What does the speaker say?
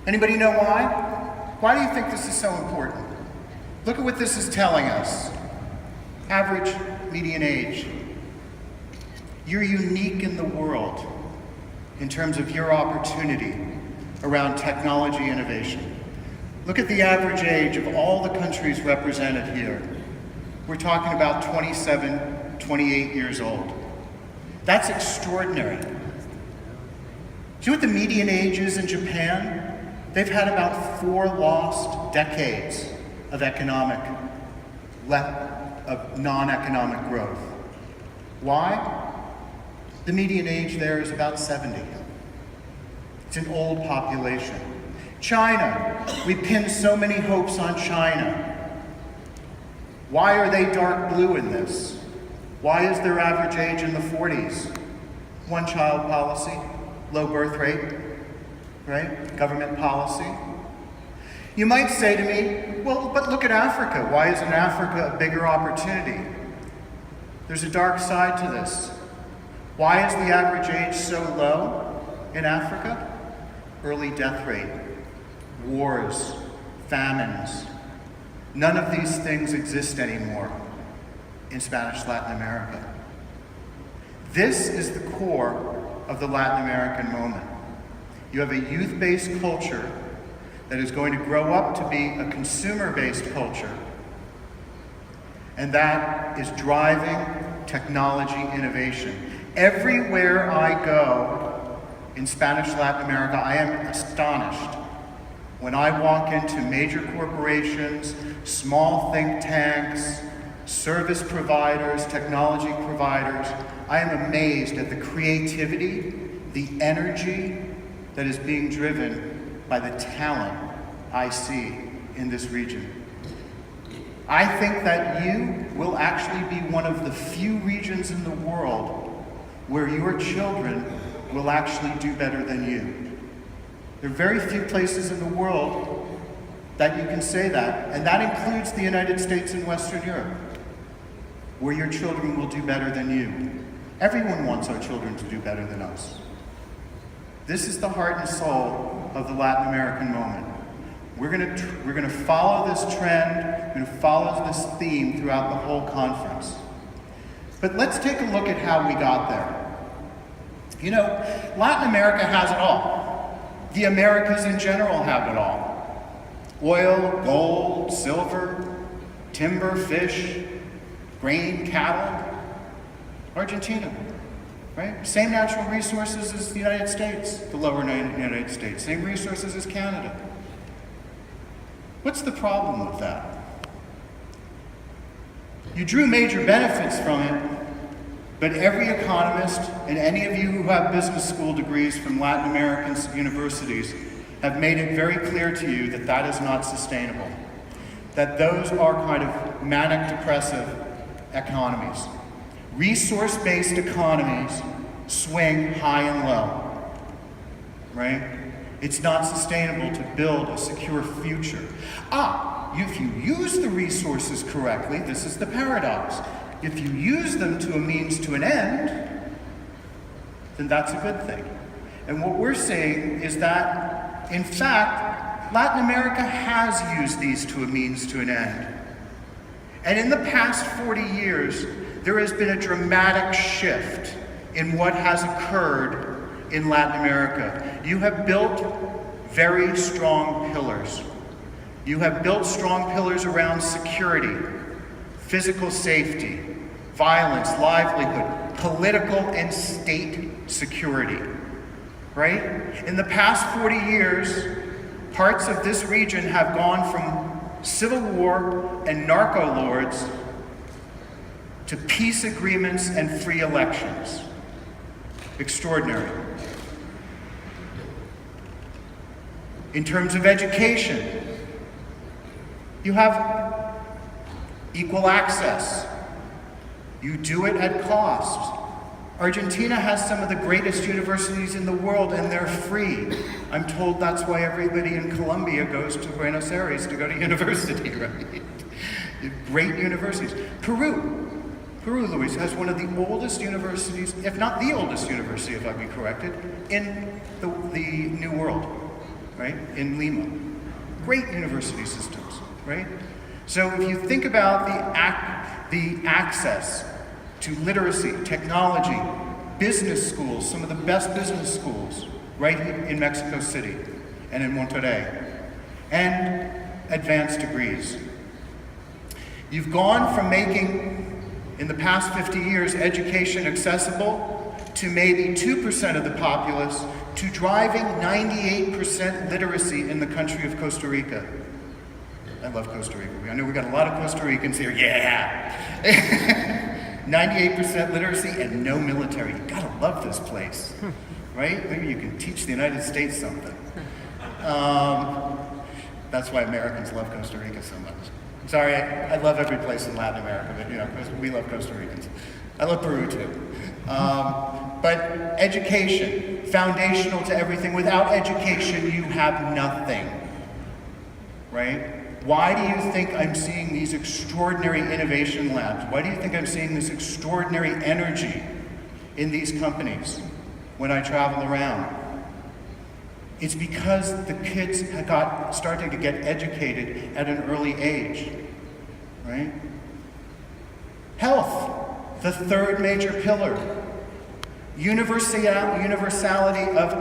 Anybody know why? Why do you think this is so important? Look at what this is telling us. Average median age. You're unique in the world in terms of your opportunity around technology innovation. Look at the average age of all the countries represented here. We're talking about 27, 28 years old. That's extraordinary. Do you know what the median age is in Japan? They've had about 4 lost decades of non-economic growth. Why? The median age there is about 70. It's an old population. China, we pin so many hopes on China. Why are they dark blue in this? Why is their average age in the 40s? One-child policy, low birth rate, right? Government policy. You might say to me, well, but look at Africa. Why isn't Africa a bigger opportunity? There's a dark side to this. Why is the average age so low in Africa? Early death rate, wars, famines. None of these things exist anymore in Spanish Latin America. This is the core of the Latin American moment. You have a youth-based culture that is going to grow up to be a consumer-based culture, and that is driving technology innovation. Everywhere I go in Spanish Latin America, I am astonished when I walk into major corporations, small think tanks, service providers, technology providers. I am amazed at the creativity, the energy that is being driven by the talent I see in this region. I think that you will actually be one of the few regions in the world where your children will actually do better than you. There are very few places in the world that you can say that, and that includes the United States and Western Europe, where your children will do better than you. Everyone wants our children to do better than us. This is the heart and soul of the Latin American moment. We're going to follow this trend, we're going to follow this theme throughout the whole conference. But let's take a look at how we got there. You know, Latin America has it all. The Americas in general have it all. Oil, gold, silver, timber, fish, grain, cattle. Argentina, right? Same natural resources as the United States, the lower United States. Same resources as Canada. What's the problem with that? You drew major benefits from it, but every economist and any of you who have business school degrees from Latin American universities have made it very clear to you that that is not sustainable. That those are kind of manic depressive economies. Resource-based economies swing high and low, right? It's not sustainable to build a secure future. If you use the resources correctly, this is the paradox. If you use them to a means to an end, then that's a good thing. And what we're saying is that, in fact, Latin America has used these to a means to an end. And in the past 40 years, there has been a dramatic shift in what has occurred in Latin America. You have built very strong pillars. You have built strong pillars around security, physical safety, violence, livelihood, political and state security, right? In the past 40 years, parts of this region have gone from civil war and narco lords to peace agreements and free elections. Extraordinary. In terms of education, you have equal access. You do it at cost. Argentina has some of the greatest universities in the world, and they're free. I'm told that's why everybody in Colombia goes to Buenos Aires to go to university, right? Great universities. Peru, Luis, has one of the oldest universities, if not the oldest university, if I be corrected, in the New World. right, in Lima. Great university systems, right? So if you think about the access to literacy, technology, business schools, some of the best business schools, right in Mexico City and in Monterrey, and advanced degrees. You've gone from making, in the past 50 years, education accessible to maybe 2% of the populace to driving 98% literacy in the country of Costa Rica. I love Costa Rica. I know we got a lot of Costa Ricans here. Yeah! 98% literacy and no military. You gotta love this place, right? Maybe you can teach the United States something. That's why Americans love Costa Rica so much. Sorry, I love every place in Latin America, but you know, we love Costa Ricans. I love Peru too. But education, foundational to everything. Without education, you have nothing, right? Why do you think I'm seeing these extraordinary innovation labs? Why do you think I'm seeing this extraordinary energy in these companies when I travel around? It's because the kids started to get educated at an early age, right? Health, the third major pillar. Universality of